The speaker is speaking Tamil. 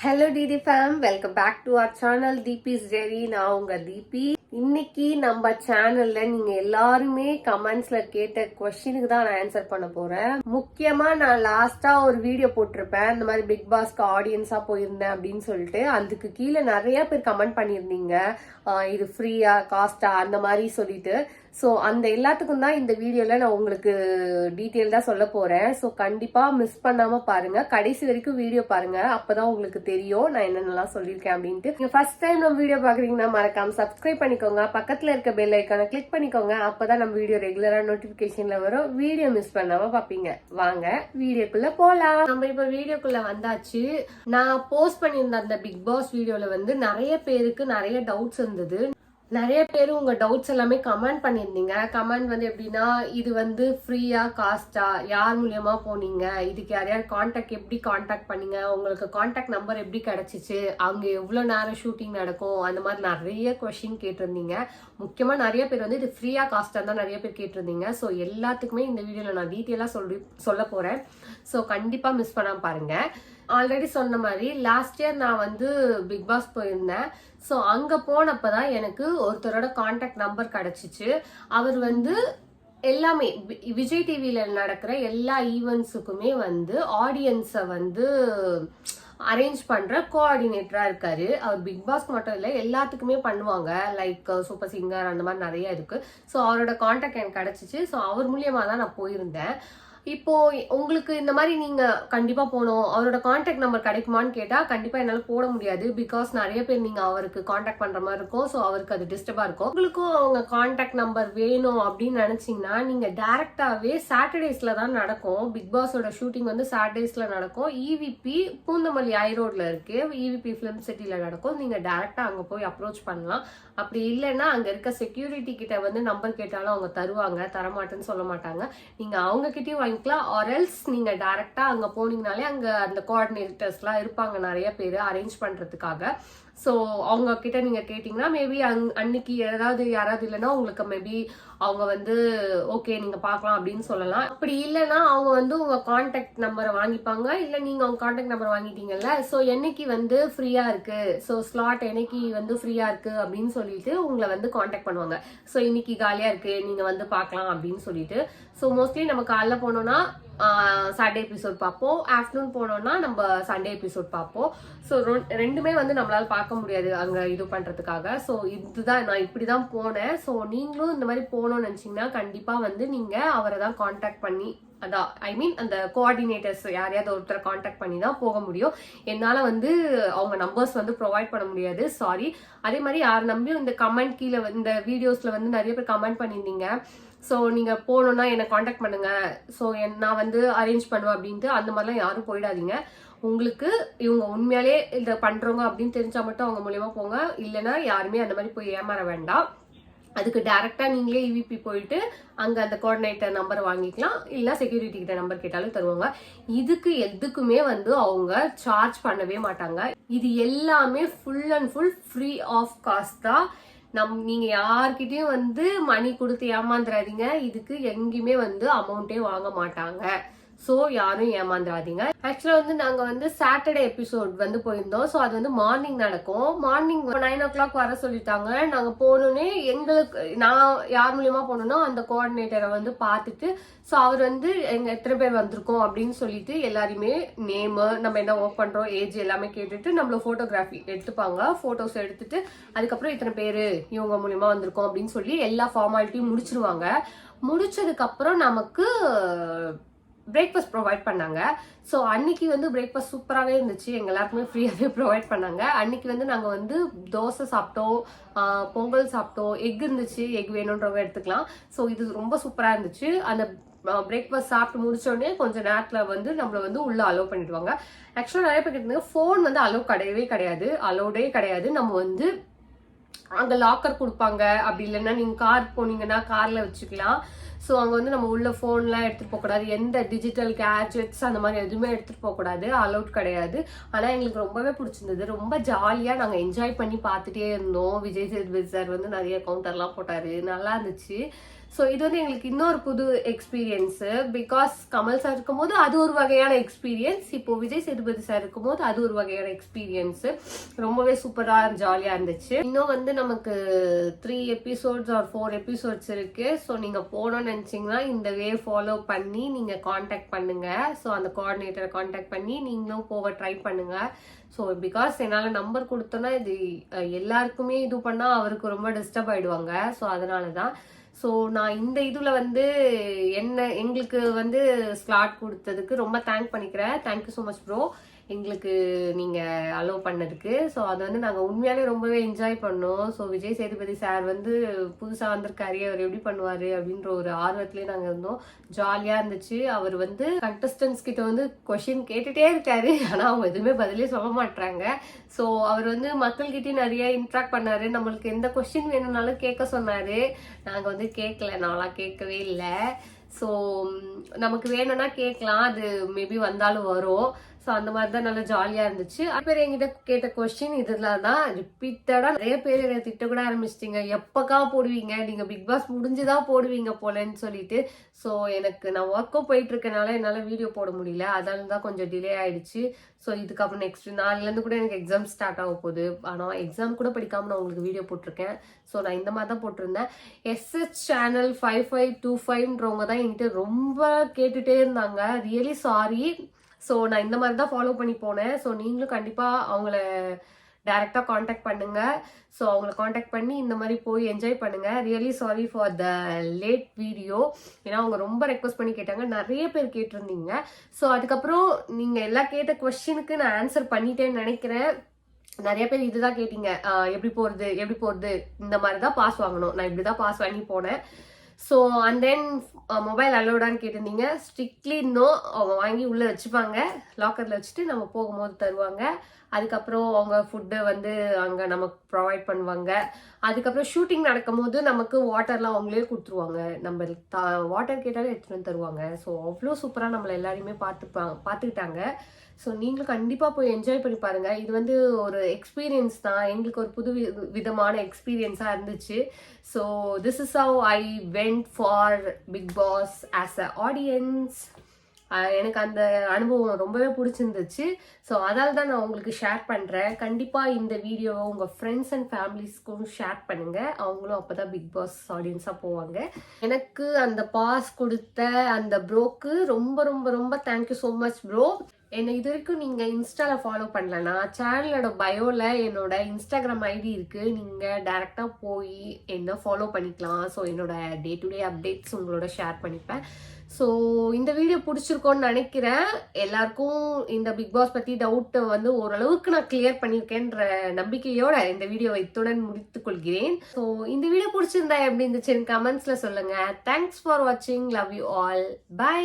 Hello DD fam, welcome back to our channel Deepi's diary. நான் உங்க தீபி. இன்னைக்கு நம்ம சேனல்ல நீங்க எல்லாருமே கமெண்ட்ஸ்ல கேட்ட கொஸ்டினுக்கு தான் நான் ஆன்சர் பண்ண போறேன். முக்கியமா நான் லாஸ்டா ஒரு வீடியோ போட்டிருப்பேன், இந்த மாதிரி பிக் பாஸ்க்கு ஆடியன்ஸா போயிருந்தேன் அப்படின்னு சொல்லிட்டு. அதுக்கு கீழே நிறைய பேர் கமெண்ட் பண்ணியிருந்தீங்க, இது ஃப்ரீயா காஸ்டா அந்த மாதிரி சொல்லிட்டு. ஸோ அந்த எல்லாத்துக்கும் தான் இந்த வீடியோல நான் உங்களுக்கு டீட்டெயில் தான் சொல்ல போறேன். ஸோ கண்டிப்பா மிஸ் பண்ணாம பாருங்க, கடைசி வரைக்கும் வீடியோ பாருங்க, அப்பதான் உங்களுக்கு தெரியும் நான் என்னென்னலாம் சொல்லியிருக்கேன் அப்படின்ட்டு. நீங்க ஃபர்ஸ்ட் டைம் நம்ம வீடியோ பாக்குறீங்கன்னா மறக்காம சப்ஸ்கிரைப் பண்ணிக்கோங்க, பக்கத்துல இருக்க பெல் ஐக்கானை கிளிக் பண்ணிக்கோங்க. அப்பதான் நம்ம வீடியோ ரெகுலரா நோட்டிபிகேஷன்ல வரும், வீடியோ மிஸ் பண்ணாம பாப்பீங்க. வாங்க வீடியோக்குள்ள போலாம். நம்ம இப்ப வீடியோக்குள்ள வந்தாச்சு. நான் போஸ்ட் பண்ணியிருந்த அந்த பிக் பாஸ் வீடியோல வந்து நிறைய பேருக்கு நிறைய டவுட்ஸ் இருந்தது. நிறைய பேர் உங்க டவுட்ஸ் எல்லாமே கமெண்ட் பண்ணியிருந்தீங்க. கமெண்ட் வந்து எப்படின்னா, இது வந்து ஃப்ரீயா காஸ்டா, யார் மூலியமா போனீங்க, இதுக்கு யாரையாவது கான்டாக்ட் எப்படி கான்டாக்ட் பண்ணீங்க, உங்களுக்கு கான்டாக்ட் நம்பர் எப்படி கிடைச்சிச்சு, அங்க எவ்வளவு நேரம் ஷூட்டிங் நடக்கும், அந்த மாதிரி நிறைய கொஸ்டின் கேட்டிருந்தீங்க. முக்கியமா நிறைய பேர் வந்து இது ஃப்ரீயா காஸ்டா தான் நிறைய பேர் கேட்டிருந்தீங்க. ஸோ எல்லாத்துக்குமே இந்த வீடியோல நான் டீட்டெயிலா சொல்ல போறேன். ஸோ கண்டிப்பா மிஸ் பண்ணாம பாருங்க. ஆல்ரெடி சொன்ன மாதிரி லாஸ்ட் இயர் நான் வந்து பிக் பாஸ் போயிருந்தேன். ஸோ அங்க போனப்பதான் எனக்கு ஒருத்தரோட கான்டாக்ட் நம்பர் கிடைச்சிச்சு. அவர் வந்து எல்லாமே விஜய் டிவில நடக்கிற எல்லா ஈவெண்ட்ஸுக்குமே வந்து ஆடியன்ஸை வந்து அரேஞ்ச் பண்ற கோஆர்டினேட்டரா இருக்காரு. அவர் பிக் பாஸ்க்கு மட்டும் இல்லை, எல்லாத்துக்குமே பண்ணுவாங்க. லைக் சூப்பர் சிங்கர் அந்த மாதிரி நிறைய இருக்கு. ஸோ அவரோட கான்டாக்ட் எனக்கு கிடைச்சிச்சு. ஸோ அவர் மூலியமா தான் நான் போயிருந்தேன். இப்போ உங்களுக்கு இந்த மாதிரி நீங்க கண்டிப்பா போகணும், அவரோட கான்டாக்ட் நம்பர் கிடைக்குமான்னு கேட்டா கண்டிப்பா என்னால போட முடியாது. பிகாஸ் நிறைய பேர் நீங்க அவருக்கு கான்டாக்ட் பண்ற மாதிரி இருக்கும். ஸோ அவருக்கு அது டிஸ்டர்பா இருக்கும். உங்களுக்கும் அவங்க கான்டாக்ட் நம்பர் வேணும் அப்படின்னு நினைச்சீங்கன்னா நீங்க டைரக்டாவே சாட்டர்டேஸ்ல தான் நடக்கும். பிக் பாஸோட ஷூட்டிங் வந்து சாட்டர்டேஸ்ல நடக்கும். இவிபி பூந்தமல்லி ஐரோட்ல இருக்கு, இவிபி பிலிம் சிட்டில நடக்கும். நீங்க டைரக்டா அங்க போய் அப்ரோச் பண்ணலாம். அப்படி இல்லைன்னா அங்க இருக்க செக்யூரிட்டி கிட்ட வந்து நம்பர் கேட்டாலும் அவங்க தருவாங்க, தரமாட்டேன்னு சொல்ல மாட்டாங்க. நீங்க அவங்க கிட்டயும் வாங்கிக்கலாம். ஆர்எல்ஸ் நீங்க டைரக்டா அங்க போனீங்கனாலே அங்க அந்த கோஆர்டினேட்டர்ஸ் எல்லாம் இருப்பாங்க நிறைய பேர் அரேஞ்ச் பண்றதுக்காக. ஸோ அவங்க கிட்ட நீங்க கேட்டீங்கன்னா மேபி அன்னைக்கு யாராவது இல்லைன்னா உங்களுக்கு மேபி அவங்க வந்து ஓகே நீங்க பாக்கலாம் அப்படின்னு சொல்லலாம். அப்படி இல்லைன்னா அவங்க வந்து உங்க கான்டாக்ட் நம்பரை வாங்கிப்பாங்க. இல்ல நீங்க அவங்க கான்டாக்ட் நம்பர் வாங்கிட்டீங்கல்ல, ஸோ என்னைக்கு வந்து ஃப்ரீயா இருக்கு, ஸோ ஸ்லாட் என்னைக்கு வந்து ஃப்ரீயா இருக்கு அப்படின்னு சொல்லிட்டு உங்களை வந்து கான்டாக்ட் பண்ணுவாங்க. ஸோ இன்னைக்கு காலியா இருக்கு, நீங்க வந்து பாக்கலாம் அப்படின்னு சொல்லிட்டு. ஸோ மோஸ்ட்லி நம்ம காலைல போனோம்னா சாட்டர்டே எபிசோட் பார்ப்போம், ஆஃப்டர்நூன் போனோம்னா நம்ம சண்டே எபிசோட் பார்ப்போம். ஸோ ரெண்டுமே வந்து நம்மளால பார்க்க முடியாது அங்க இது பண்றதுக்காக. ஸோ இதுதான் நான் இப்படிதான் போனேன். ஸோ நீங்களும் இந்த மாதிரி போகணும்னு நினைச்சீங்கன்னா கண்டிப்பா வந்து நீங்க அவரை தான் கான்டாக்ட் பண்ணி, அதான் ஐ மீன் அந்த கோஆர்டினேட்டர்ஸ் யாரையாவது ஒருத்தரை கான்டாக்ட் பண்ணி தான் போக முடியும். என்னால வந்து அவங்க நம்பர்ஸ் வந்து ப்ரொவைட் பண்ண முடியாது, சாரி. அதே மாதிரி யார் நம்பியும் இந்த கமெண்ட் கீழே இந்த வீடியோஸ்ல வந்து நிறைய பேர் கமெண்ட் பண்ணியிருந்தீங்க. ஸோ நீங்க போகணும்னா என்னை கான்டாக்ட் பண்ணுங்க, ஸோ நான் வந்து அரேஞ்ச் பண்ணுவேன் அப்படின்ட்டு அந்த மாதிரிலாம் யாரும் போயிடாதீங்க. உங்களுக்கு இவங்க உண்மையாலே இதை பண்றவங்க அப்படின்னு தெரிஞ்சா மட்டும் அவங்க மூலியமா போங்க. இல்லைன்னா யாருமே அந்த மாதிரி போய் ஏமாற வேண்டாம். அதுக்கு டைரக்டா நீங்களே இவிபி போயிட்டு அங்க அந்த கோஆர்டினேட்டர் நம்பர் வாங்கிக்கலாம். இல்ல செக்யூரிட்டி கிட்ட நம்பர் கேட்டாலும் தருவாங்க. இதுக்கு எதுக்குமே வந்து அவங்க சார்ஜ் பண்ணவே மாட்டாங்க. இது எல்லாமே full and full free of cost தான். நீங்க யார்கிட்டயும் வந்து மணி கொடுத்து ஏமாந்துடாதீங்க. இதுக்கு எங்கேயுமே வந்து அமௌண்டே வாங்க மாட்டாங்க. ஸோ யாரும் ஏமாந்துடாதீங்க. ஆக்சுவலா வந்து நாங்க வந்து சாட்டர்டே எபிசோட் வந்து போயிருந்தோம். ஸோ அது வந்து மார்னிங் நடக்கும். மார்னிங் 9 o'clock வர சொல்லிட்டாங்க. நாங்க போனோன்னே எங்களுக்கு நான் யார் மூலியமா போனோம்னா அந்த கோஆர்டினேட்டரை வந்து பார்த்துட்டு, ஸோ அவர் வந்து எங்க எத்தனை பேர் வந்திருக்கோம் அப்படின்னு சொல்லிட்டு எல்லாருமே நேமு, நம்ம என்ன ஒர்க் பண்றோம், ஏஜ் எல்லாமே கேட்டுட்டு நம்மள போட்டோகிராஃபி எடுத்துப்பாங்க. போட்டோஸ் எடுத்துட்டு அதுக்கப்புறம் இத்தனை பேரு இவங்க மூலியமா வந்திருக்கோம் அப்படின்னு சொல்லி எல்லா ஃபார்மாலிட்டியும் முடிச்சிருவாங்க. முடிச்சதுக்கு அப்புறம் நமக்கு பிரேக்ஃபாஸ்ட் ப்ரொவைட் பண்ணாங்க. ஸோ அன்னைக்கு வந்து பிரேக்ஃபாஸ்ட் சூப்பராகவே இருந்துச்சு, எங்க எல்லாருக்குமே ஃப்ரீயாகவே ப்ரொவைட் பண்ணாங்க. அன்னைக்கு வந்து நாங்கள் வந்து தோசை சாப்பிட்டோம், பொங்கல் சாப்பிட்டோம், எக் இருந்துச்சு, எக் வேணுன்றவங்க எடுத்துக்கலாம். ஸோ இது ரொம்ப சூப்பராக இருந்துச்சு. அந்த பிரேக்ஃபாஸ்ட் சாப்பிட்டு முடிச்சோடனே கொஞ்ச நேரத்தில் வந்து நம்மளை வந்து உள்ள அலோவ் பண்ணிடுவாங்க. ஆக்சுவலாக நிறைய பேர் கேட்டாங்க, ஃபோன் வந்து அலோவ் அலோடே கிடையாது. நம்ம வந்து அங்கே லாக்கர் கொடுப்பாங்க. அப்படி இல்லைன்னா நீங்கள் கார் போனீங்கன்னா காரில் வச்சுக்கலாம். ஸோ அங்கே வந்து நம்ம உள்ள ஃபோன்லாம் எடுத்துகிட்டு போகக்கூடாது, எந்த டிஜிட்டல் கேட்ஜெட்ஸ் அந்த மாதிரி எதுவுமே எடுத்துகிட்டு போகக்கூடாது, அலௌட் கிடையாது. ஆனால் எங்களுக்கு ரொம்பவே பிடிச்சிருந்தது, ரொம்ப ஜாலியாக நாங்கள் என்ஜாய் பண்ணி பார்த்துட்டே இருந்தோம். விஜய் சேதுபதி சார் வந்து நிறைய கவுண்டர்லாம் போட்டார், நல்லா இருந்துச்சு. ஸோ இது வந்து எங்களுக்கு இன்னொரு புது எக்ஸ்பீரியன்ஸு. பிகாஸ் கமல் சார் இருக்கும்போது அது ஒரு வகையான எக்ஸ்பீரியன்ஸ், இப்போ விஜய் சேதுபதி சார் இருக்கும்போது அது ஒரு வகையான எக்ஸ்பீரியன்ஸு. ரொம்பவே சூப்பராக ஜாலியாக இருந்துச்சு. இன்னும் வந்து நமக்கு 3 எபிசோட்ஸ் ஆர் 4 எபிசோட்ஸ் இருக்கு. ஸோ நீங்கள் போகணும்னு நினச்சிங்கன்னா இந்த வே ஃபாலோ பண்ணி நீங்கள் காண்டாக்ட் பண்ணுங்க. ஸோ அந்த கோஆர்டினேட்டரை காண்டாக்ட் பண்ணி நீங்களும் போக ட்ரை பண்ணுங்க. ஸோ பிகாஸ் என்னால் நம்பர் கொடுத்தோன்னா இது எல்லாருக்குமே இது பண்ணால் அவருக்கு ரொம்ப டிஸ்டர்ப் ஆகிடுவாங்க. ஸோ அதனால தான். ஸோ நான் இந்த இதில் வந்து எங்களுக்கு வந்து ஸ்லாட் கொடுத்ததுக்கு ரொம்ப தேங்க் பண்ணிக்கிறேன். தேங்க்யூ ஸோ மச் ப்ரோ, எங்களுக்கு நீங்கள் அலோவ் பண்ணதுக்கு. ஸோ அது வந்து நாங்கள் உண்மையாலே ரொம்பவே என்ஜாய் பண்ணோம். ஸோ விஜய் சேதுபதி சார் வந்து புதுசாக வந்திருக்காரு, அவர் எப்படி பண்ணுவார் அப்படின்ற ஒரு ஆர்வத்திலே நாங்கள் இருந்தோம். ஜாலியாக இருந்துச்சு. அவர் வந்து கண்டஸ்டன்ஸ் கிட்ட வந்து கொஷின் கேட்டுகிட்டே இருக்காரு, ஆனால் அவங்க எதுவுமே பதிலே சொல்ல மாட்டாங்க. ஸோ அவர் வந்து மக்கள்கிட்டயும் நிறைய இன்ட்ராக்ட் பண்ணாரு. நம்மளுக்கு எந்த கொஸ்டின் வேணும்னாலும் கேட்க சொன்னாரு. நாங்கள் வந்து கேட்கல, நான்லாம் கேட்கவே இல்லை. ஸோ நமக்கு வேணும்னா கேட்கலாம், அது மேபி வந்தாலும் வரும். ஸோ அந்த மாதிரி தான் நல்லா ஜாலியாக இருந்துச்சு. அது பேர் என்கிட்ட கேட்ட கொஸ்டின் இதெல்லாம் தான் ரிப்பீட்டடாக நிறைய பேர் என்னை திட்ட கூட ஆரம்பிச்சிட்டிங்க, எப்போக்கா போடுவீங்க, நீங்கள் பிக் பாஸ் முடிஞ்சுதான் போடுவீங்க போலன்னு சொல்லிட்டு. ஸோ எனக்கு நான் ஒர்க்கும் போயிட்டு இருக்கனால என்னால் வீடியோ போட முடியல, அதனால தான் கொஞ்சம் டிலே ஆயிடுச்சு. ஸோ இதுக்கப்புறம் நெக்ஸ்ட் நாளிலேருந்து கூட எனக்கு எக்ஸாம் ஸ்டார்ட் ஆக போகுது. ஆனால் எக்ஸாம் கூட படிக்காமல் நான் உங்களுக்கு வீடியோ போட்டிருக்கேன். ஸோ நான் இந்த மாதிரி தான் போட்டிருந்தேன். எஸ்எச் சேனல் 5525ன்றவங்க தான் என்கிட்ட ரொம்ப கேட்டுகிட்டே இருந்தாங்க. Really sorry. ஸோ நான் இந்த மாதிரி தான் ஃபாலோ பண்ணி போனேன். ஸோ நீங்களும் கண்டிப்பாக அவங்கள டைரெக்டாக காண்டாக்ட் பண்ணுங்க. ஸோ அவங்கள காண்டாக்ட் பண்ணி இந்த மாதிரி போய் என்ஜாய் பண்ணுங்க. Really sorry for the late video. ஏன்னா அவங்க ரொம்ப ரெக்வஸ்ட் பண்ணி கேட்டாங்க, நிறைய பேர் கேட்டிருந்தீங்க. ஸோ அதுக்கப்புறம் நீங்கள் எல்லாம் கேட்ட கொஸ்டினுக்கு நான் ஆன்சர் பண்ணிட்டேன்னு நினைக்கிறேன். நிறைய பேர் இதுதான் கேட்டீங்க, எப்படி போகிறது, இந்த மாதிரி தான் பாஸ் வாங்கணும். நான் இப்படி தான் பாஸ் வாங்கி போனேன். ஸோ அண்ட் தென் மொபைல் அலோடான்னு கேட்டிருந்தீங்க. Strictly no. அவங்க வாங்கி உள்ளே வச்சுப்பாங்க, லாக்கரில் வச்சுட்டு நம்ம போகும்போது தருவாங்க. அதுக்கப்புறம் அவங்க ஃபுட்டு வந்து அங்கே நமக்கு ப்ரொவைட் பண்ணுவாங்க. அதுக்கப்புறம் ஷூட்டிங் நடக்கும் போது நமக்கு வாட்டர்லாம் அவங்களே கொடுத்துருவாங்க. நம்ம வாட்டர் கேட்டாலே எடுத்துகிட்டு வந்து தருவாங்க. ஸோ அவ்வளோ சூப்பராக நம்மளை எல்லாரையுமே பார்த்துக்கிட்டாங்க. ஸோ நீங்களும் கண்டிப்பாக போய் என்ஜாய் பண்ணி பாருங்கள். இது வந்து ஒரு எக்ஸ்பீரியன்ஸ் தான், எங்களுக்கு ஒரு புது விதமான எக்ஸ்பீரியன்ஸாக இருந்துச்சு. So this is how I went for Bigg Boss as a audience. எனக்கு அந்த அனுபவம் ரொம்பவே பிடிச்சிருந்துச்சு. ஸோ அதால் தான் நான் உங்களுக்கு ஷேர் பண்ணுறேன். கண்டிப்பாக இந்த வீடியோவை உங்கள் ஃப்ரெண்ட்ஸ் அண்ட் ஃபேமிலிஸ்க்கும் ஷேர் பண்ணுங்கள். அவங்களும் அப்போ தான் பிக் பாஸ் ஆடியன்ஸாக போவாங்க. எனக்கு அந்த பாஸ் கொடுத்த அந்த ப்ரோக்கு ரொம்ப ரொம்ப ரொம்ப தேங்க்யூ ஸோ மச் ப்ரோ. என்னை இது வரைக்கும் நீங்கள் இன்ஸ்டாவில் ஃபாலோ பண்ணலன்னா சேனலோட பயோவில் என்னோட இன்ஸ்டாகிராம் ஐடி இருக்குது. நீங்கள் டேரெக்டாக போய் என்ன ஃபாலோ பண்ணிக்கலாம். ஸோ என்னோட டே டு டே அப்டேட்ஸ் உங்களோட ஷேர் பண்ணிப்பேன். ஸோ இந்த வீடியோ பிடிச்சிருக்கோன்னு நினைக்கிறேன். எல்லாருக்கும் இந்த பிக் பாஸ் பற்றி டவுட்டை வந்து ஓரளவுக்கு நான் கிளியர் பண்ணியிருக்கேன்ற நம்பிக்கையோட இந்த வீடியோவை இத்துடன் முடித்துக் கொள்கிறேன். ஸோ இந்த வீடியோ பிடிச்சிருந்தா எப்படி இருந்துச்சுன்னு கமெண்ட்ஸில் சொல்லுங்கள். தேங்க்ஸ் ஃபார் வாட்சிங். Love you all. பை.